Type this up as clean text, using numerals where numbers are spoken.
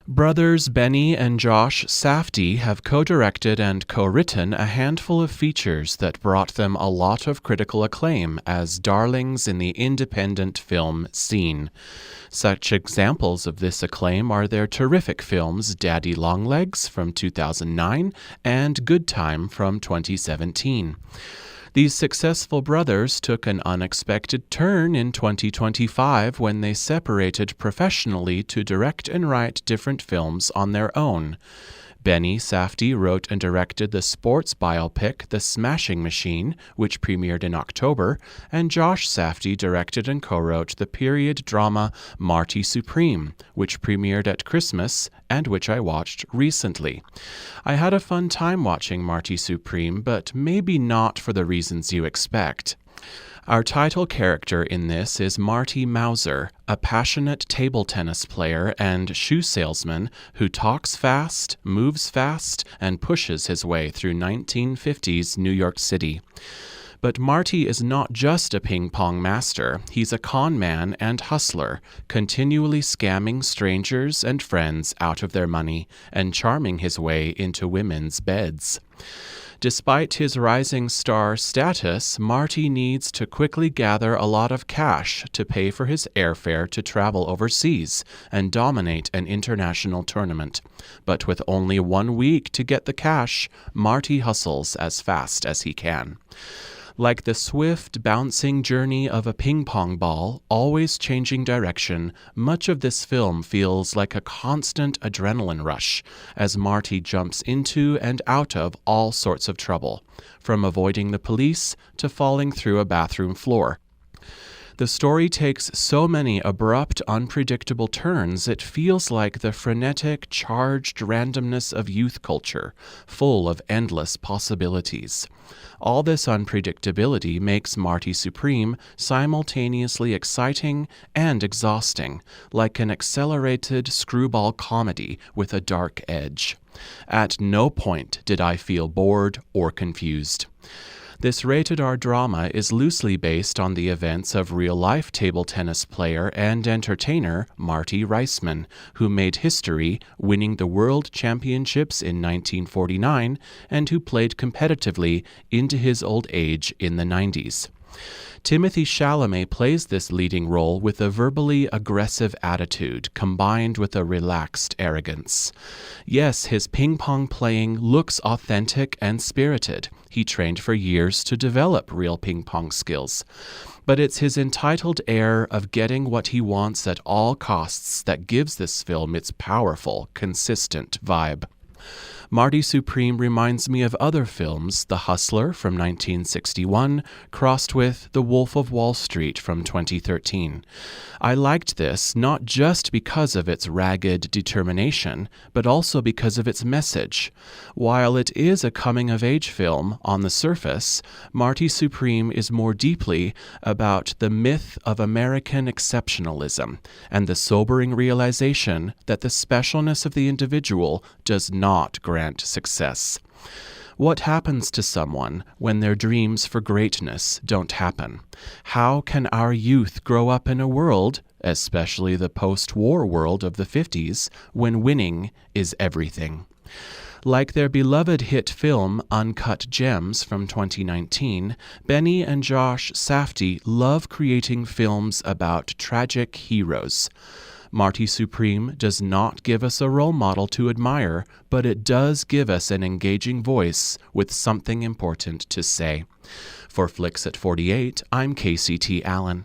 Brothers Benny and Josh Safdie have co-directed and co-written a handful of features that brought them a lot of critical acclaim as darlings in the independent film scene. Such examples of this acclaim are their terrific films Daddy Longlegs from 2009 and Good Time from 2017. These successful brothers took an unexpected turn in 2025 when they separated professionally to direct and write different films on their own. Benny Safdie wrote and directed the sports biopic The Smashing Machine, which premiered in October, and Josh Safdie directed and co-wrote the period drama Marty Supreme, which premiered at Christmas and which I watched recently. I had a fun time watching Marty Supreme, but maybe not for the reasons you expect. Our title character in this is Marty Mauser, a passionate table tennis player and shoe salesman who talks fast, moves fast, and pushes his way through 1950s New York City. But Marty is not just a ping-pong master, he's a con man and hustler, continually scamming strangers and friends out of their money and charming his way into women's beds. Despite his rising star status, Marty needs to quickly gather a lot of cash to pay for his airfare to travel overseas and dominate an international tournament. But with only 1 week to get the cash, Marty hustles as fast as he can. Like the swift, bouncing journey of a ping-pong ball, always changing direction, much of this film feels like a constant adrenaline rush as Marty jumps into and out of all sorts of trouble, from avoiding the police to falling through a bathroom floor. The story takes so many abrupt, unpredictable turns, it feels like the frenetic, charged randomness of youth culture, full of endless possibilities. All this unpredictability makes Marty Supreme simultaneously exciting and exhausting, like an accelerated screwball comedy with a dark edge. At no point did I feel bored or confused. This rated-R drama is loosely based on the events of real-life table tennis player and entertainer Marty Reisman, who made history winning the World Championships in 1949 and who played competitively into his old age in the 90s. Timothée Chalamet plays this leading role with a verbally aggressive attitude combined with a relaxed arrogance. Yes, his ping-pong playing looks authentic and spirited. He trained for years to develop real ping-pong skills. But it's his entitled air of getting what he wants at all costs that gives this film its powerful, consistent vibe. Marty Supreme reminds me of other films, The Hustler from 1961, crossed with The Wolf of Wall Street from 2013. I liked this not just because of its ragged determination, but also because of its message. While it is a coming-of-age film on the surface, Marty Supreme is more deeply about the myth of American exceptionalism and the sobering realization that the specialness of the individual does not grant success. What happens to someone when their dreams for greatness don't happen? How can our youth grow up in a world, especially the post-war world of the 50s, when winning is everything? Like their beloved hit film Uncut Gems from 2019, Benny and Josh Safdie love creating films about tragic heroes. Marty Supreme does not give us a role model to admire, but it does give us an engaging voice with something important to say. For Flicks at 48, I'm Casey T. Allen.